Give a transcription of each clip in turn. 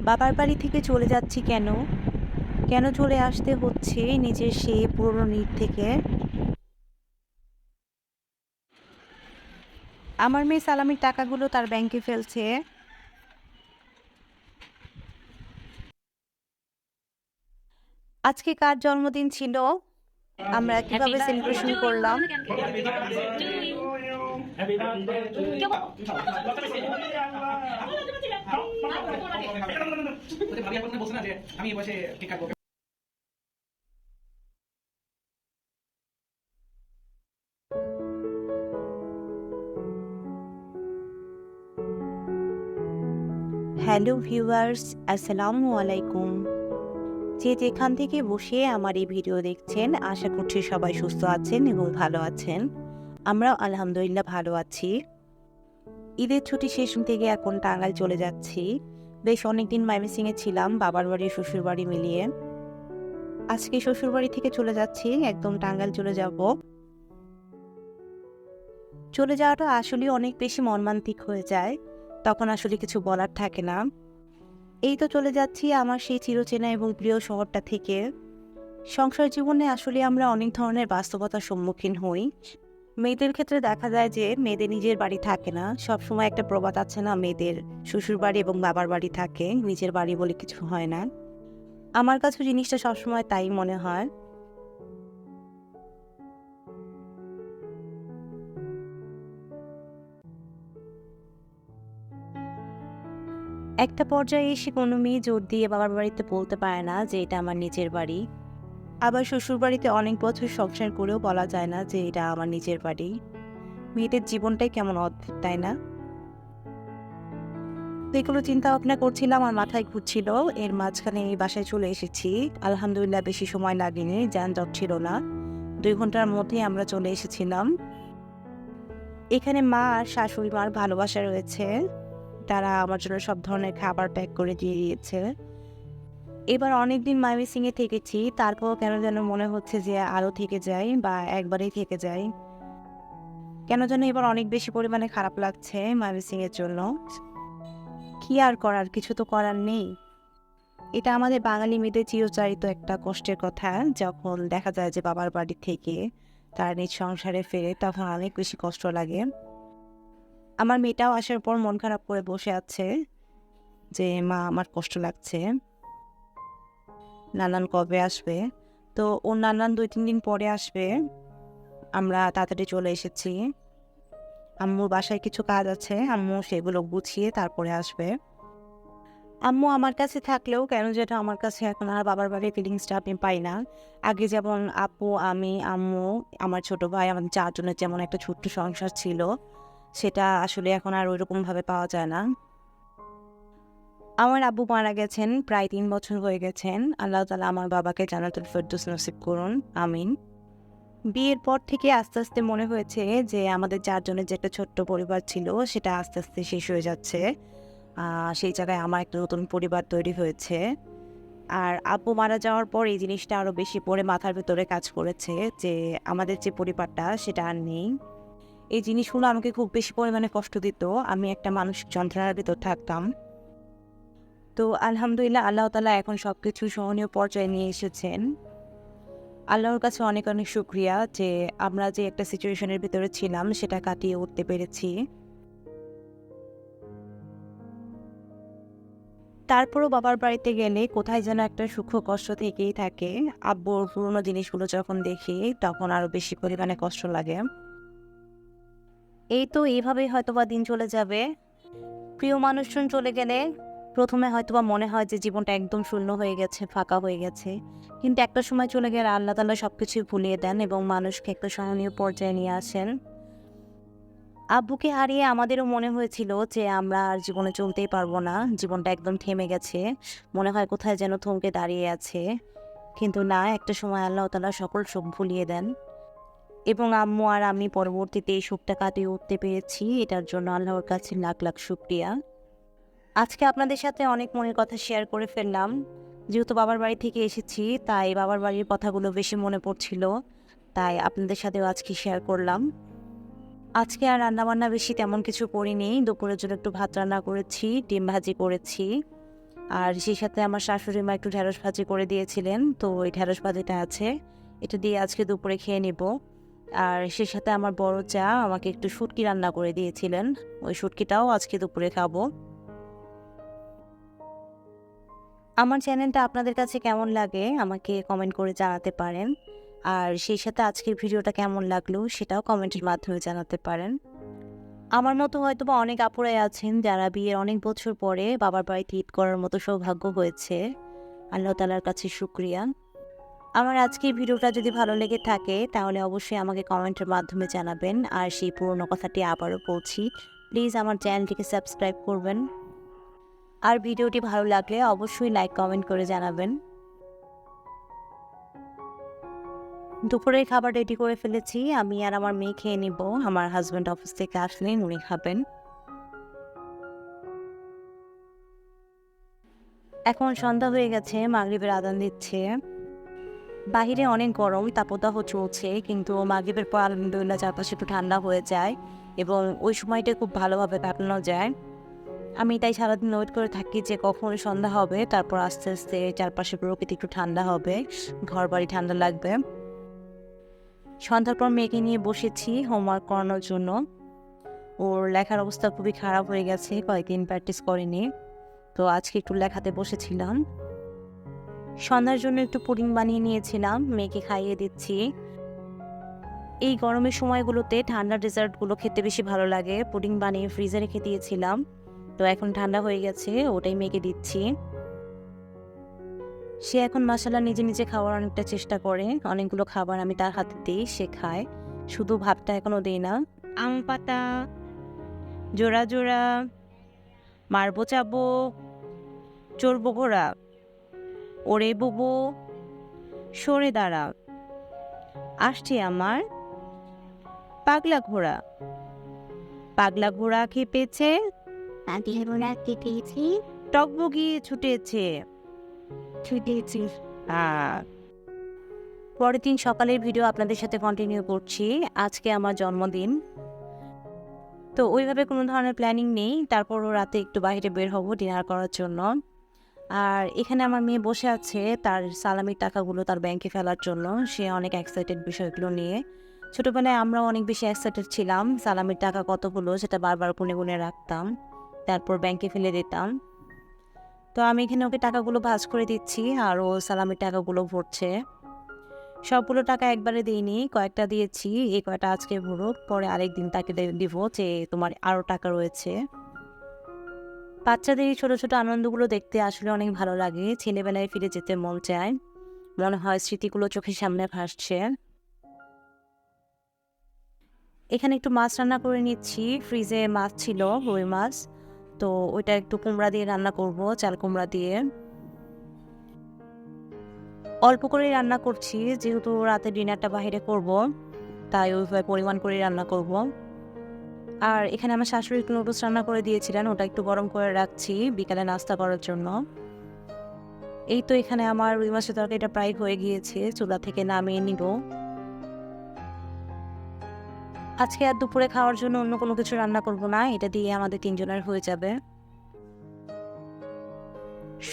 বাবার বাড়ি থেকে চলে যাচ্ছি কেন? কেন চলে আসতে হচ্ছে নিজের সেই পুরনো নিট থেকে? আমার মেয়ে সালামির টাকাগুলো তার ব্যাংকে ফেলছে। আজকে কার জন্মদিন ছিল? আমরা Happy কিভাবে birthday সেলিব্রেশন to you. করলাম? Happy birthday to you. Happy birthday to you. আমি বসে কেক কাটবো। হ্যালো ভিউয়ার্স, আসসালামু আলাইকুম। যে যেখান থেকে বসে আমার এই ভিডিও দেখছেন, আশা করছি সবাই সুস্থ আছেন এবং ভালো আছেন। আমরাও আলহামদুলিল্লাহ ভালো আছি। ঈদের ছুটি শেষ থেকে এখন টাঙ্গাইল চলে যাচ্ছি। বেশ অনেকদিন ময়মনসিংহে ছিলাম, বাবার বাড়ি শ্বশুর বাড়ি মিলিয়ে। আজকে শ্বশুর বাড়ি থেকে চলে যাচ্ছি, একদম টাঙ্গাইল চলে যাব। চলে যাওয়াটা আসলে অনেক বেশি মর্মান্তিক হয়ে যায়, তখন আসলে কিছু বলার থাকে না। এই তো চলে যাচ্ছি আমার সেই চিরচেনা এবং প্রিয় শহরটা থেকে। সংসার জীবনে আসলে আমরা অনেক ধরনের বাস্তবতার সম্মুখীন হই। মেয়েদের ক্ষেত্রে দেখা যায় যে মেয়েদের নিজের বাড়ি থাকে না, সবসময় একটা প্রবাদ আছে না, মেয়েদের শ্বশুর বাড়ি এবং বাবার বাড়ি থাকে, নিজের বাড়ি বলে কিছু হয় না। আমার কাছে জিনিসটা সবসময় তাই মনে হয়। একটা পর্যায়ে এসে কোনো মেয়ে জোর দিয়ে বাবার বাড়িতে বলতে পারে না যে এটা আমার নিজের বাড়ি। আবার শ্বশুর বাড়িতে অনেক বছর সংসার করেও বলা যায় না যে এটা আমার নিজের বাড়ি। মেয়েদের জীবনটাই কেমন অদ্ভুত, তাই না? তো এগুলো চিন্তা ভাবনা করছিলাম, আমার মাথায় ঘুরছিল। এর মাঝখানে এই বাসায় চলে এসেছি। আলহামদুলিল্লাহ বেশি সময় লাগেনি, যানজট ছিল না। 2 ঘন্টার মধ্যেই আমরা চলে এসেছিলাম। এখানে মা আর শাশুড়ি মার ভালোবাসা রয়েছে। তারা আমার জন্য সব ধরনের খাবার প্যাক করে দিয়ে দিয়েছে। এবার অনেকদিন ময়মনসিংহে থেকেছি, তারপরও কেন যেন মনে হচ্ছে যে আরও থেকে যাই বা একবারেই থেকে যাই। কেন যেন এবার অনেক বেশি পরিমাণে খারাপ লাগছে ময়মনসিংহের জন্য। কি আর করার, কিছু তো করার নেই। এটা আমাদের বাঙালি মেয়েদের চিরচারিত একটা কষ্টের কথা। যখন দেখা যায় যে বাবার বাড়ি থেকে তার নিজ সংসারে ফেরে, তখন অনেক বেশি কষ্ট লাগে। আমার মেয়েটাও আসার পর মন খারাপ করে বসে আছে যে মা আমার কষ্ট লাগছে, নানান কবে আসবে। তো ওর নানান 2-3 দিন পরে আসবে। আমরা তাড়াতাড়ি চলে এসেছি। আম্মুর বাসায় কিছু কাজ আছে, আম্মু সেগুলো গুছিয়ে তারপরে আসবে। আম্মু আমার কাছে থাকলেও কেন যেন আমার কাছে এখন আর বাবার বাড়ির ফিলিংসটা আমি পাই না। আগে যেমন আপু, আমি, আম্মু, আমার ছোট ভাই, আমাদের 4 জনের যেমন একটা ছোট্ট সংসার ছিল, সেটা আসলে এখন আর ওইরকমভাবে পাওয়া যায় না। আমার আব্বু মারা গেছেন, প্রায় 3 বছর হয়ে গেছেন। আল্লাহ তাআলা আমার বাবাকে জান্নাতুল ফেরদৌস নসিব করুন, আমিন। বিয়ের পর থেকে আস্তে আস্তে মনে হয়েছে যে আমাদের 4 জনের যে একটা ছোট্ট পরিবার ছিল, সেটা আস্তে আস্তে শেষ হয়ে যাচ্ছে। সেই জায়গায় আমার একটা নতুন পরিবার তৈরি হয়েছে। আর আব্বু মারা যাওয়ার পর এই জিনিসটা আরো বেশি পড়ে মাথার ভেতরে কাজ করেছে যে আমাদের যে পরিবারটা সেটা আর নেই। এই জিনিসগুলো আমাকে খুব বেশি পরিমাণে কষ্ট দিত। আমি একটা মানসিক যন্ত্রণার ভেতর থাকতাম। তো আলহামদুলিল্লাহ আল্লাহ তাআলা এখন সবকিছু সহনীয় পর্যায়ে নিয়ে এসেছেন। আল্লাহর কাছে অনেক অনেক শুকরিয়া যে আমরা যে একটা সিচুয়েশনের ভিতরে ছিলাম সেটা কাটিয়ে উঠতে পেরেছি। তারপরও বাবার বাড়িতে গেলে কোথায় যেন একটা সুখ কষ্ট থেকেই থাকে। আব্বুর পুরোনো জিনিসগুলো যখন দেখি তখন আরো বেশি পরিমাণে কষ্ট লাগে। এই তো এইভাবেই হয়তোবা দিন চলে যাবে। প্রিয় মানুষজন চলে গেলে প্রথমে হয়তোবা মনে হয় যে জীবনটা একদম শূন্য হয়ে গেছে, ফাঁকা হয়ে গেছে। কিন্তু একটা সময় চলে গেলে আল্লাহ তাআলা সবকিছুই ভুলিয়ে দেন এবং মানুষকে একটা সহনীয় পর্যায়ে নিয়ে আসেন। আব্বুকে হারিয়ে আমাদেরও মনে হয়েছিল যে আমরা আর জীবনে চলতেই পারবো না, জীবনটা একদম থেমে গেছে, মনে হয় কোথায় যেন থমকে দাঁড়িয়ে আছে। কিন্তু না, একটা সময় আল্লাহ তাআলা সকল সুখ ভুলিয়ে দেন এবং আম্মু আর আমি পরবর্তীতে এই সুখটা কাটিয়ে উঠতে পেরেছি। এটার জন্য আল্লাহর কাছে লাখ লাখ শুকরিয়া। আজকে আপনাদের সাথে অনেক মনের কথা শেয়ার করে ফেললাম। যেহেতু বাবার বাড়ি থেকে এসেছি, তাই বাবার বাড়ির কথাগুলো বেশি মনে পড়ছিল, তাই আপনাদের সাথেও আজকে শেয়ার করলাম। আজকে আর রান্নাবান্না বেশি তেমন কিছু করিনি। দুপুরের জন্য একটু ভাত রান্না করেছি, ডিম ভাজি করেছি। আর সেই সাথে আমার শাশুড়ি মা একটু ঢেঁড়স ভাজি করে দিয়েছিলেন, তো ওই ঢেঁড়স ভাজিটা আছে, এটা দিয়ে আজকে দুপুরে খেয়ে নিব। আর সেই সাথে আমার বড় চা আমাকে একটু শুটকি রান্না করে দিয়েছিলেন, ওই শুটকিটাও আজকে দুপুরে খাবো। আমার চ্যানেলটা আপনাদের কাছে কেমন লাগে আমাকে কমেন্ট করে জানাতে পারেন। আর সেই সাথে আজকের ভিডিওটা কেমন লাগলো সেটাও কমেন্টের মাধ্যমে জানাতে পারেন। আমার মতো হয়তোবা অনেক আপুরাই আছেন যারা বিয়ের অনেক বছর পরে বাবার বাড়িতে ঈদ করার মতো সৌভাগ্য হয়েছে। আল্লাহ তাআলার কাছে শুকরিয়া। আমার আজকের ভিডিওটা যদি ভালো লেগে থাকে তাহলে অবশ্যই আমাকে কমেন্টের মাধ্যমে জানাবেন। আর সেই পুরনো কথাটি আবারও বলছি, প্লিজ আমার চ্যানেলটিকে সাবস্ক্রাইব করবেন। আর ভিডিওটি ভালো লাগলে অবশ্যই লাইক কমেন্ট করে জানাবেন। দুপুরের খাবার রেডি করে ফেলেছি, আমি আর আমার মেয়ে খেয়ে নিব। আমার হাজব্যান্ড অফিস থেকে আসলেন উনি খাবেন। এখন সন্ধ্যা হয়ে গেছে, মাগরিবের আজান দিচ্ছে। বাহিরে অনেক গরম, তাপদাহ চলছে, কিন্তু মাগরিবের পর আলহামদুলিল্লাহ চারপাশে একটু ঠান্ডা হয়ে যায় এবং ওই সময়টা খুব ভালোভাবে কাটানো যায়। আমি তাই সারাদিন ওয়েট করে থাকি যে কখন সন্ধ্যা হবে, তারপর আস্তে আস্তে চারপাশে প্রকৃতি একটু ঠান্ডা হবে, ঘর বাড়ি ঠান্ডা লাগবে। সন্ধ্যার পর মেয়েকে নিয়ে বসেছি হোমওয়ার্ক করানোর জন্য। ওর লেখার অবস্থা খুবই খারাপ হয়ে গেছে, কয়েকদিন প্র্যাকটিস করেনি, তো আজকে একটু লেখাতে বসেছিলাম। সন্ধ্যার জন্য একটু পুডিং বানিয়ে নিয়েছিলাম, মেয়েকে খাইয়ে দিচ্ছি। এই গরমের সময়গুলোতে ঠান্ডা ডেজার্টগুলো খেতে বেশি ভালো লাগে। পুডিং বানিয়ে ফ্রিজে রেখে দিয়েছিলাম, তো এখন ঠান্ডা হয়ে গেছে, ওটাই মেয়েকে দিচ্ছি। সে এখন মাশাআল্লাহ নিজে নিজে খাওয়ার অনেকটা চেষ্টা করে, অনেকগুলো খাবার আমি তার হাতে দিই, সে খায়। শুধু ভাতটা এখনও দিই না। আম পাতা, জোড়া জোড়া, মারবো চাবো, চড়বো ঘোড়া, ওরে বুবু, সরে দাঁড়া, আসছে আমার পাগলা ঘোড়া, পাগলা ঘোড়া খেপেছে, পাগলা ঘোড়া কেটেছি টকবগিয়ে ছুটেছে। ছুটেছি। পরের দিন সকালের ভিডিও আপনাদের সাথে কন্টিনিউ করছি। আজকে আমার জন্মদিন, তো ওইভাবে কোনো ধরনের প্ল্যানিং নেই, তারপরও রাতে একটু বাইরে বের হব ডিনার করার জন্য। আর এখানে আমার মেয়ে বসে আছে তার সালামির টাকাগুলো তার ব্যাংকে ফেলার জন্য, সে অনেক এক্সাইটেড বিষয়গুলো নিয়ে। ছোটোবেলায় আমরাও অনেক বেশি এক্সাইটেড ছিলাম, সালামির টাকা কতগুলো সেটা বারবার গুনে গুনে রাখতাম, তারপর ব্যাংকে ফেলে দিতাম। তো আমি এখানে ওকে টাকাগুলো ভাঁজ করে দিচ্ছি আর ও সালামির টাকাগুলো ভরছে। সবগুলো টাকা একবারে দিইনি, কয়েকটা দিয়েছি, এই কয়টা আজকে ভরুক, পরে আরেকদিন তাকে দিব যে তোমার আরও টাকা রয়েছে। বাচ্চাদের এই ছোটো ছোটো আনন্দগুলো দেখতে আসলে অনেক ভালো লাগে, ছেলেবেলায় ফিরে যেতে মন চায়, মনে হয় স্মৃতিগুলো চোখের সামনে ভাসছে। এখানে একটু মাছ রান্না করে নিচ্ছি, ফ্রিজে মাছ ছিল রুই মাছ, তো ওইটা একটু কুমড়া দিয়ে রান্না করব, চাল কুমড়া দিয়ে। অল্প করেই রান্না করছি, যেহেতু রাতে ডিনারটা বাইরে করব, তাই ওইভাবে পরিমাণ করে রান্না করব। আর এখানে আমার শাশুড়ি একটু নুডলস রান্না করে দিয়েছিলেন, ওটা একটু গরম করে রাখছি বিকালে নাস্তা করার জন্য। এই তো এখানে আমার রুই মাছের তরকারিটা প্রায় হয়ে গিয়েছে, চুলা থেকে নামিয়ে নিব। আজকে আর দুপুরে খাওয়ার জন্য অন্য কোনো কিছু রান্না করব না, এটা দিয়ে আমাদের তিনজনের হয়ে যাবে।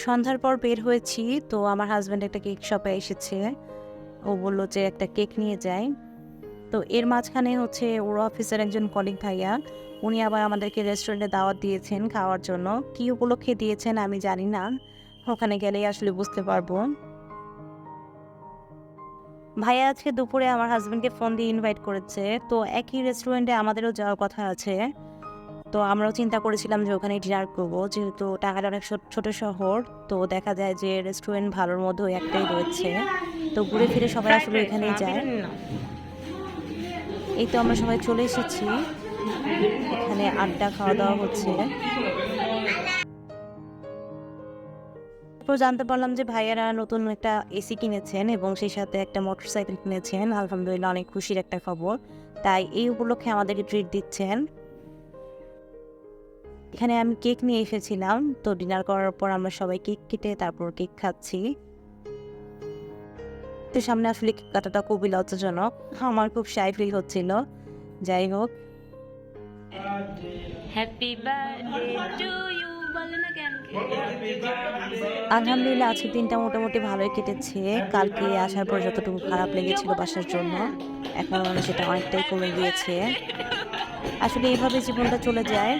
সন্ধ্যার পর বের হয়েছি, তো আমার হাজব্যান্ড একটা কেক শপে এসেছে, ও বললো যে একটা কেক নিয়ে যায়। তো এর মাঝখানে হচ্ছে ওর অফিসের একজন কলিগ ভাইয়া, উনি আবার আমাদেরকে রেস্টুরেন্টে দাওয়াত দিয়েছেন খাওয়ার জন্য। কী উপলক্ষে দিয়েছেন আমি জানি না, ওখানে গেলেই আসলে বুঝতে পারবো। ভাইয়া আজকে দুপুরে আমার হাজব্যান্ডকে ফোন দিয়ে ইনভাইট করেছে, তো একই রেস্টুরেন্টে আমাদেরও যাওয়ার কথা আছে। তো আমরাও চিন্তা করেছিলাম যে ওখানে ডিনার করবো, যেহেতু টাঙ্গাইল অনেক ছোট শহর, তো দেখা যায় যে রেস্টুরেন্ট ভালোর মধ্যে ওই একটাই রয়েছে, তো ঘুরে ফিরে সবাই আসলে এখানেই যায়। এই তো আমরা সবাই চলে এসেছি, এখানে আড্ডা খাওয়া দাওয়া হচ্ছে। তারপর জানতে পারলাম যে ভাইয়ারা নতুন একটা এসি কিনেছেন এবং সেই সাথে একটা মোটরসাইকেল কিনেছেন, আলহামদুলিল্লাহ অনেক খুশির একটা খবর, তাই এই উপলক্ষে আমাদেরকে ট্রিট দিচ্ছেন। এখানে আমি কেক নিয়ে এসেছিলাম, তো ডিনার করার পর আমরা সবাই কেক কেটে তারপর কেক খাচ্ছি। তো সামনে আসলে কেক কাটাটা খুবই লজ্জাজনক, আমার খুব শাই ফিল হচ্ছিল। যাই হোক, হ্যাপি বার্থডে টু ইউ বলে না কেন কে আলহামদুলিল্লাহ আজকের দিনটা মোটামুটি ভালোই কেটেছে। কালকে আসার পর যতটুকু খারাপ লেগেছিল বাসার জন্য, এখন সেটা অনেকটাই কমে গিয়েছে। আসলে এইভাবে জীবনটা চলে যায়।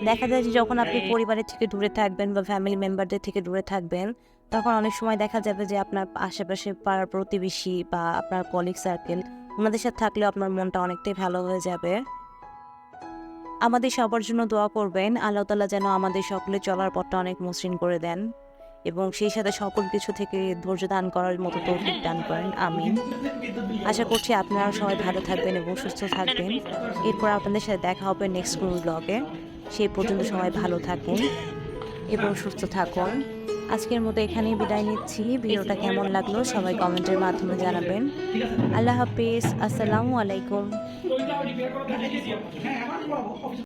দেখা যায় যে যখন আপনি পরিবারের থেকে দূরে থাকবেন বা ফ্যামিলি মেম্বারদের থেকে দূরে থাকবেন, তখন অনেক সময় দেখা যাবে যে আপনার আশেপাশে পাড়ার প্রতিবেশী বা আপনার কলিগ সার্কেল, ওনাদের সাথে থাকলেও আপনার মনটা অনেকটাই ভালো হয়ে যাবে। আমাদের সবার জন্য দোয়া করবেন, আল্লাহ তাআলা যেন আমাদের সকলের চলার পথটা অনেক মসৃণ করে দেন এবং সেই সাথে সকল কিছু থেকে ধৈর্য দান করার মতো তৌফিক দান করেন। আমিন। আশা করছি আপনারা সবাই ভালো থাকবেন এবং সুস্থ থাকবেন। এরপর আপনাদের সাথে দেখা হবে নেক্সট কোনো ব্লগে। সেই পর্যন্ত সবাই ভালো থাকুন এবং সুস্থ থাকুন। আজকের মতো এখানেই বিদায় নিচ্ছি। ভিডিওটা কেমন লাগলো সবাই কমেন্টের মাধ্যমে জানাবেন। আল্লাহ হাফিজ। আসসালামু আলাইকুম। তো ওইটা রিপেয়ার করা থাকে, হ্যাঁ, আমার